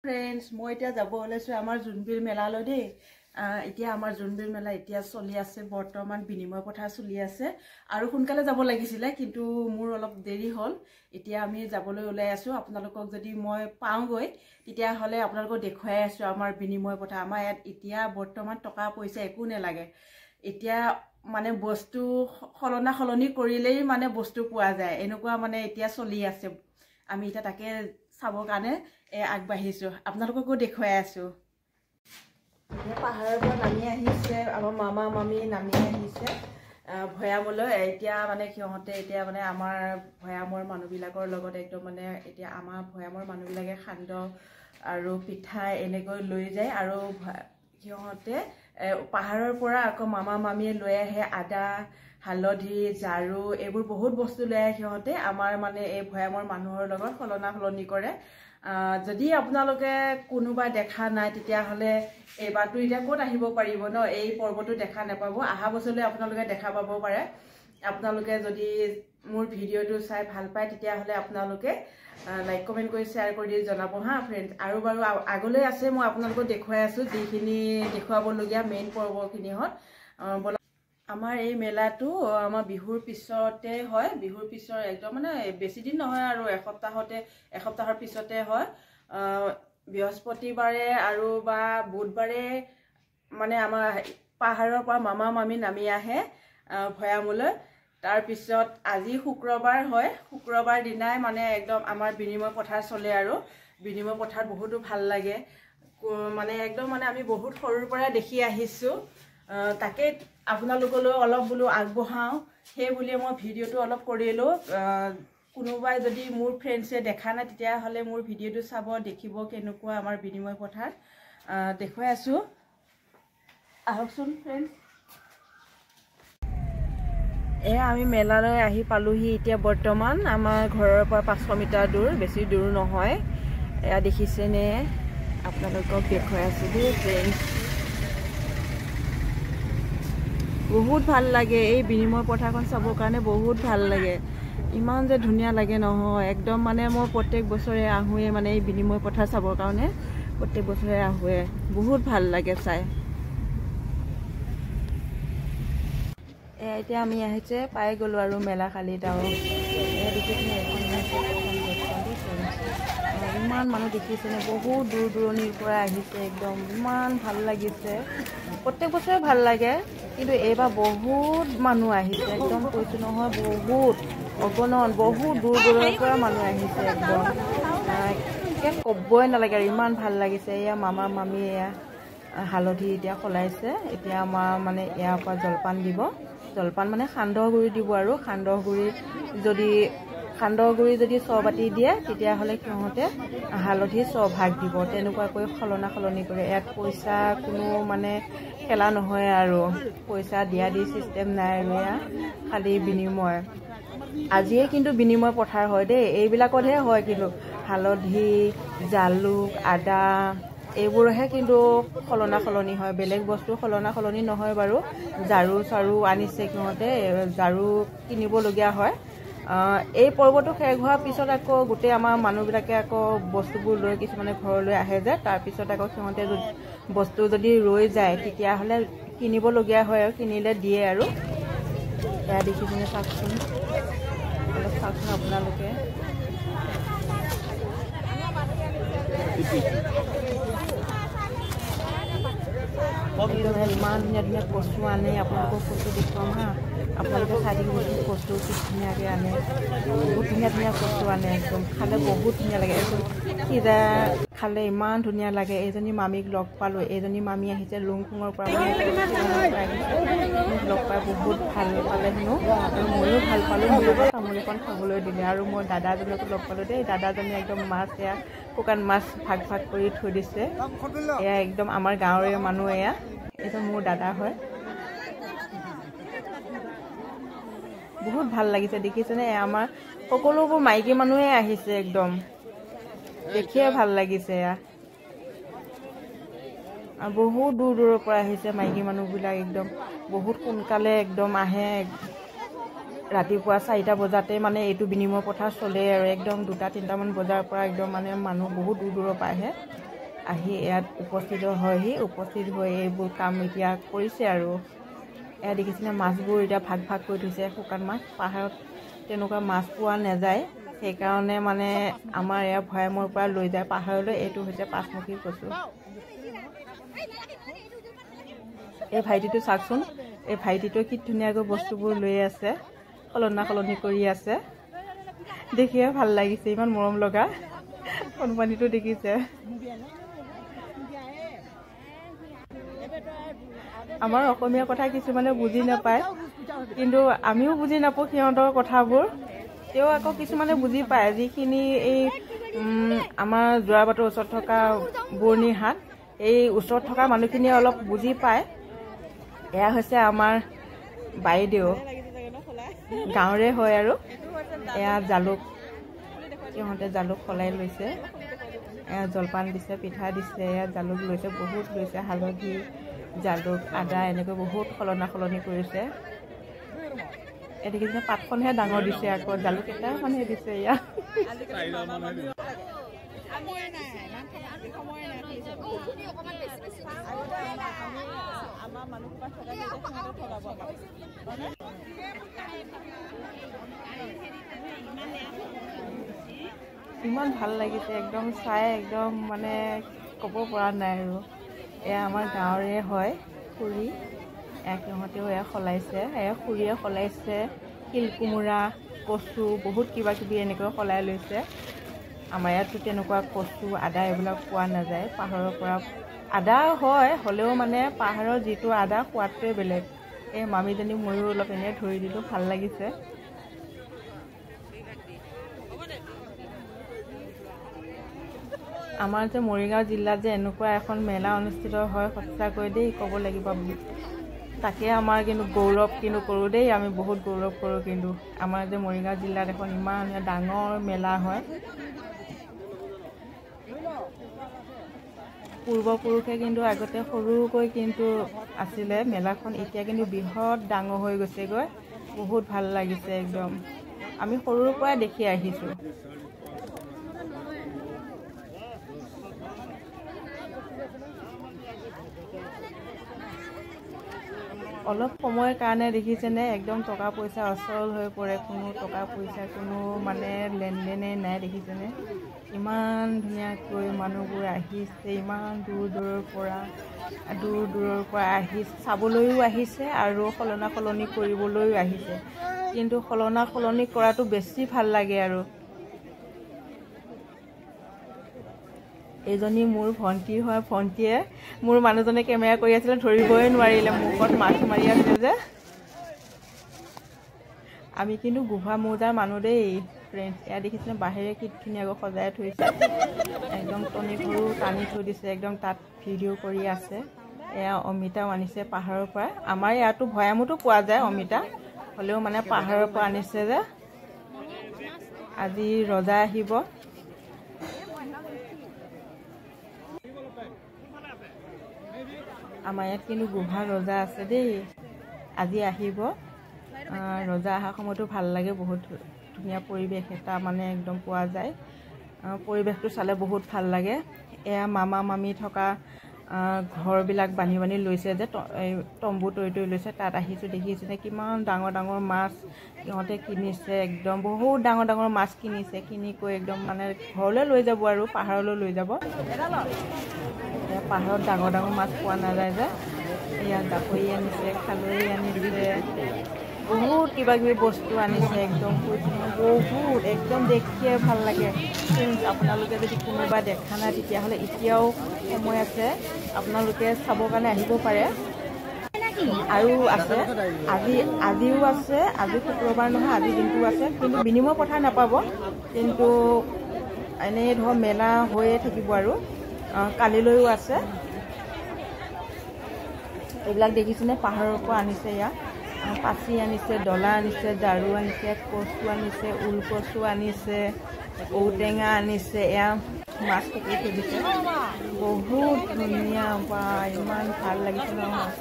friends मैं इतना যাব ওলাইছো আমাৰ জুনবিল মেলালৈ দেই এতিয়া আমাৰ জুনবিল মেলা এতিয়া চলি আছে বৰ্তমান বিনিময় পথাৰ চলি আছে আৰু সোনকালে যাব লাগিছিল কিন্তু মোৰ অলপ দেৰি হ'ল এতিয়া আমি যাবলৈ ওলাই আছো আপোনালোকক যদি মই পাওঁগৈ তেতিয়া হলে আপোনালোকক দেখুৱাই আছো আমাৰ বিনিময় পথাৰ আমাৰ ইয়াত এতিয়া বৰ্তমান টকা পইচা একো নেলাগে এতিয়া মানে বস্তু খলনি কৰিলেই মানে বস্তু পোৱা যায় এনেকুৱা মানে এতিয়া চলি আছে আমি এটা তাকে চাবৰ কাৰণে আগবাঢ়িছো আপোনালোককো দেখুৱাই আছো পাহাৰৰ পৰা নামি আহিছে আমাৰ মামা মামী নামি আহিছে ভয়ামলৈ এতিয়া মানে কিহতে এতিয়া মানে আমাৰ ভয়ামৰ মানুহবিলাকৰ লগত একদম মানে এতিয়া আমাৰ ভয়ামৰ মানুহবিলাকে খান্দ আৰু পিঠা এনেকৈ লৈ যায় আৰু কিহতে পাহাৰৰ পৰা আকৌ মামা মামীয়ে লৈ আহে আদা হালধি জাৰু এইবোৰ বহুত বস্তু লৈ আহে কিহতে আমাৰ মানে এই ভয়ামৰ মানুহৰ লগত খলনি কৰে যদি আপোনালোকে কোনোবা দেখা নাই তেতিয়া হলে এবাৰটো এতিয়া ক'ত আহিব পাৰিব ন এই পৰ্বটো দেখা নাপাব আহা বছৰলৈ আপোনালোকে দেখা পাব পাৰে আপোনালোকে যদি মোৰ ভিডিওটো চাই ভাল পায় তেতিয়া হলে আপোনালোকে লাইক কমেন্ট কৰি শেয়াৰ কৰি জনাব হা ফ্ৰেন্ডছ আৰু বাৰু আগলৈ আছে মই আপোনালোকক দেখুৱাই আছো যিখিনি দেখুৱাবলগীয়া মেইন পৰ্বখিনি হত আমাৰ এই মেলাটো আমাৰ বিহুৰ পিছতে হয় বিহুৰ পিছৰ একদম মানে বেছি দিন নহয় আৰু এসপ্তাহৰ পিছতে হয় বৃহস্পতিবাৰে আৰু বা বুধবাৰে মানে আমাৰ পাহাৰৰ পৰা মামা মামী নামি আহে ভয়ামলৈ তাৰ পিছত আজি শুক্ৰবাৰ হয় শুক্ৰবাৰ দিনাই মানে একদম আমাৰ বিনিময় পথাৰ চলে আৰু বিনিময় পথাৰ বহুতো ভাল লাগে মানে একদম মানে আমি বহুত সৰুৰ পৰা দেখি আহিছো তাকে আপোনালোকলৈ অলপ বুলো আগবঢ়াও সেই বুলি মই ভিডিওটো অলপ কৰিলো কোনোবাই যদি মোৰ ফ্ৰেন্ডছে দেখা নাই তেতিয়া হলে মোৰ ভিডিওটো চাব দেখিব কেনেকুৱা আমাৰ বিনিময় পথাৰ দেখুৱাই আছো আহকচোন ফ্ৰেন্ডছ আমি মেলালৈ আহি পালোহি এতিয়া বৰ্তমান আমাৰ ঘৰৰ পৰা 500 মিটাৰ দূৰ বেছি দূৰ নহয় এয়া দেখিছেনে আপোনালোকক দেখুৱাই আছো দেই ফ্ৰেন্ডছ বহুত ভাল লাগে এই বিনিময় পথাৰখন চাবৰ কাৰণে বহুত ভাল লাগে ইমান যে ধুনীয়া লাগে নহয় একদম মানে মই প্ৰত্যেক বছৰে আহোৱে মানে এই বিনিময় পথাৰ চাবৰ কাৰণে প্ৰত্যেক বছৰে আহোৱে বহুত ভাল লাগে চাই এতিয়া আমি আহিছে পাই গলো আৰু মেলা খালি তাও ইমান মানুহ দেখিছেনে বহুত দূৰ দূৰণিৰ পৰা আহিছে একদম ইমান ভাল লাগিছে প্ৰত্যেক বছৰে ভাল লাগে কিন্তু এইবাৰ বহুত মানুহ আহিছে একদম কৈছো নহয় বহুত অগণন বহুত দূৰ দূৰৰ পৰা মানুহ আহিছে একদম ক'বই নালাগে আৰু ইমান ভাল লাগিছে এয়া মামা মামী এয়া হালধি এতিয়া খলাইছে এতিয়া আমাৰ মানে ইয়াৰ পৰা জলপান মানে সান্দহগুৰি দিব আৰু সান্দহগুৰি যদি 100 বাটি দিয়ে তেতিয়া হলে কিহতে হালধি 100 ভাগ দিব তেনেকুৱাকৈ খলনি কৰে ইয়াত পইচা কোনো মানে খেলা নহয় আৰু পইচা দিয়া দি সিস্টেম নাই আৰু এয়া খালি বিনিময় আজিয়ে কিন্তু বিনিময় পথাৰ হয় দেই এইবিলাকতহে হয় কিন্তু হালধি জালুক আদা এইবোৰহে কিন্তু খলনি হয় বেলেগ বস্তু খলনি নহয় বাৰু জাৰু চাৰু আনিছে কিহতে জাৰু কিনিবলগীয়া হয় এই পৰ্বটো শেষ হোৱাৰ পিছত আকৌ গোটেই আমাৰ মানুহবিলাকে আকৌ বস্তুবোৰ লৈ কিছুমানে ঘৰলৈ আহে যে তাৰ পিছত আকৌ সিহঁতে বস্তু যদি ৰৈ যায় তেতিয়া হলে কিনিবলগীয়া হয় আৰু কিনিলে দিয়ে আৰু এয়া দেখিছেনে চাওকচোন অলপ চাওকচোন আপোনালোকে ইমান ধুনীয়া কচু আনে আপোনালোকক কচু দেখুৱাম হা আপোনালোকে চাই থাকিব কচু কি ধুনীয়াকৈ আনে বহুত ধুনীয়া কচু আনে একদম খালে বহুত ধুনীয়া লাগে একদম সিজা খালে ইমান ধুনীয়া লাগে এইজনী মামীক লগ পালোঁ এইজনী মামী আহিছে লুংকুঙৰ পৰা মোক লগ পাই বহুত ভাল পালে হেনো আৰু ময়ো ভাল পালোঁ মোৰ তামোল এখন খাবলৈ দিলে আৰু মই দাদাজনকো লগ পালোঁ দেই দাদাজনে একদম মাছ এয়া শুকান মাছ ভাগ কৰি থৈ দিছে এয়া একদম আমাৰ গাঁৱৰে মানুহ এয়া এইজন মোৰ দাদা হয় বহুত ভাল লাগিছে দেখিছেনে আমাৰ সকলোবোৰ মাইকী মানুহে আহিছে একদম দেখিয়ে ভাল লাগিছে আৰু বহুত দূৰ দূৰৰ পৰা আহিছে মাইকী মানুহবিলাক একদম বহুত সোনকালে একদম আহে ৰাতিপুৱা 4টা বজাতে মানে এইটো বিনিময় পথাৰ চলে আৰু একদম 2টা 3টামান বজাৰ পৰা একদম মানে মানুহ বহুত দূৰ দূৰৰ পৰা আহে আহি ইয়াত উপস্থিত হয়হি উপস্থিত হৈ এইবোৰ কাম এতিয়া কৰিছে আৰু এয়া দেখিছেনে মাছবোৰ এতিয়া ভাগ ভাগ কৰি থৈছে শুকান মাছ পাহাৰত তেনেকুৱা মাছ পোৱা নাযায় সেইকাৰণে মানে আমাৰ এয়া ভৈয়ামৰ পৰা লৈ যায় পাহাৰলৈ এইটো হৈছে পাঁচমুখী কচু এই ভাইটিটো চাওকচোন এই ভাইটিটো কি ধুনীয়াকৈ বস্তুবোৰ লৈ আছে সলনি কৰি আছে দেখিয়ে ভাল লাগিছে ইমান মৰম লগা কোম্পানীটো দেখিছে আমাৰ অসমীয়া কথা কিছুমানে বুজি নাপায় কিন্তু আমিও বুজি নাপাওঁ সিহঁতৰ কথাবোৰ তেও আকৌ কিছুমানে বুজি পায় যিখিনি এই আমাৰ যোৰাবাটৰ ওচৰত থকা বৰ্ণিহাট এই ওচৰত থকা মানুহখিনিয়ে অলপ বুজি পায় এয়া হৈছে আমাৰ বাইদেউ গাঁৱৰে হয় আৰু এয়া জালুক সিহঁতে জালুক সলাই লৈছে এয়া জলপান দিছে পিঠা দিছে এয়া জালুক লৈছে বহুত লৈছে হালধি জালুক আদা এনেকৈ বহুত সলনি কৰিছে এদিকে পাতখনহে ডাঙৰ দিছে আকৌ জালুক এটা মানে দিছে এয়া ইমান ভাল লাগিছে একদম চাই একদম মানে ক'ব পৰা নাই আৰু এয়া আমাৰ গাঁৱৰে হয় খুৰী সিহঁতেও এয়া সলাইছে এয়া খুৰীয়ে সলাইছে শিল কোমোৰা কচু বহুত কিবা কিবি এনেকৈ সলাই লৈছে আমাৰ ইয়াতো তেনেকুৱা কচু আদা এইবিলাক পোৱা নাযায় পাহাৰৰ পৰা আদা হয় হ'লেও মানে পাহাৰৰ যিটো আদা সোৱাদটোৱে বেলেগ এই মামীজনী ময়ো অলপ এনেই ধৰি দিলোঁ ভাল লাগিছে আমাৰ যে মৰিগাঁও জিলাত যে এনেকুৱা এখন মেলা অনুষ্ঠিত হয় সঁচাকৈ দেই ক'ব লাগিব তাকে আমাৰ কিন্তু গৌৰৱ কিন্তু কৰোঁ দেই আমি বহুত গৌৰৱ কৰোঁ কিন্তু আমাৰ যে মৰিগাঁও জিলাত এখন ইমান ডাঙৰ মেলা হয় পূৰ্বপুৰুষে কিন্তু আগতে সৰুকৈ কিন্তু আছিলে মেলাখন এতিয়া কিন্তু বৃহৎ ডাঙৰ হৈ গৈছেগৈ বহুত ভাল লাগিছে একদম আমি সৰুৰ পৰাই দেখি আহিছোঁ অলপ সময়ৰ কাৰণে দেখিছেনে একদম টকা পইচা অচল হৈ পৰে কোনো টকা পইচা কোনো মানে লেনদেনেই নাই দেখিছেনে ইমান ধুনীয়াকৈ মানুহবোৰ আহিছে ইমান দূৰ দূৰৰ পৰা আহিছে চাবলৈও আহিছে আৰু সলনি কৰিবলৈও আহিছে কিন্তু সলনি কৰাটো বেছি ভাল লাগে আৰু এইজনী মোৰ ভণ্টি হয় ভণ্টিয়ে মোৰ মানুহজনে কেমেৰা কৰি আছিলে ধৰিবই নোৱাৰিলে মুখত মাছ মাৰি আছে যে আমি কিন্তু গুভা মৌজাৰ মানুহ দেই ফ্ৰেণ্ড এয়া দেখিছেনে বাহিৰে কি ধুনীয়াকৈ সজাই থৈছে একদম টনিকৰো টানি থৈ দিছে একদম তাত ভিডিঅ' কৰি আছে এয়া অমিতাও আনিছে পাহাৰৰ পৰা আমাৰ ইয়াতো ভৈয়ামতো পোৱা যায় অমিতা হ'লেও মানে পাহাৰৰ পৰা আনিছে যে আজি ৰজা আহিব আমাৰ ইয়াত কিন্তু গুভা ৰজা আছে দেই আজি আহিব ৰজা অহাৰ সময়তো ভাল লাগে বহুত ধুনীয়া পৰিৱেশ এটা মানে একদম পোৱা যায় পৰিৱেশটো চালে বহুত ভাল লাগে এয়া মামা মামী থকা ঘৰবিলাক বান্ধি লৈছে যে তম্বু তৰি লৈছে তাত আহিছোঁ দেখিছেনে কিমান ডাঙৰ মাছ সিহঁতে কিনিছে একদম বহুত ডাঙৰ মাছ কিনি কৈ একদম মানে ঘৰলৈ লৈ যাব আৰু পাহাৰলৈ লৈ যাব পাহাৰত ডাঙৰ মাছ পোৱা নাযায় যে এয়া জাকৈ আনিছে খালৈ আনিছে বহুত কিবা কিবি বস্তু আনিছে একদম বহুত একদম দেখিয়ে ভাল লাগে আপোনালোকে যদি কোনোবা দেখা নাই তেতিয়াহ'লে এতিয়াও সময় আছে আপোনালোকে চাবৰ কাৰণে আহিব পাৰে আৰু আছে আজিও আছে আজি শুক্ৰবাৰ নহয় আজি দিনটো আছে কিন্তু বিনিময় কথা নাপাব কিন্তু এনেই ধৰ মেলা হৈয়ে থাকিব আৰু কালিলৈও আছে এইবিলাক দেখিছেনে পাহাৰৰ পৰা আনিছে ইয়াত পাচি আনিছে ডলা আনিছে জাৰু আনিছে কচু আনিছে ওলকচু আনিছে ঔটেঙা আনিছে এয়া মাছ খেতি থৈ দিছে বহুত ধুনীয়া বা ইমান ভাল লাগিছে নহয়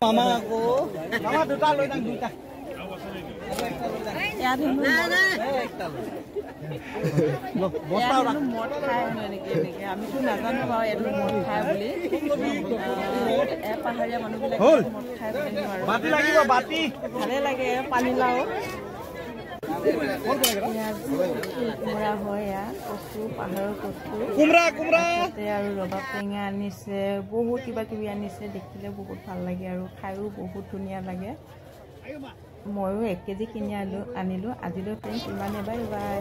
মামা দুটা লৈ যাম দুটা ইয়াত হেনো মদ খাই হেনো এনেকে আমিতো নাজানো বাৰু এইটো মদ খাই বুলি পাহাৰীয়া মানুহবিলাকে মদ খাই বুলি আৰু ভালে লাগে পানীলাও কোমোৰা হয় ইয়াত কচু পাহাৰৰ কচু আৰু ৰবাব টেঙা আনিছে বহুত কিবা কিবি আনিছে দেখিলে বহুত ভাল লাগে আৰু খায়ো বহুত ধুনীয়া লাগে ময়ো 1 কেজি কিনি আনিলোঁ আজিলৈ ফ্ৰেণ্ডছ ইমানে বাই বাই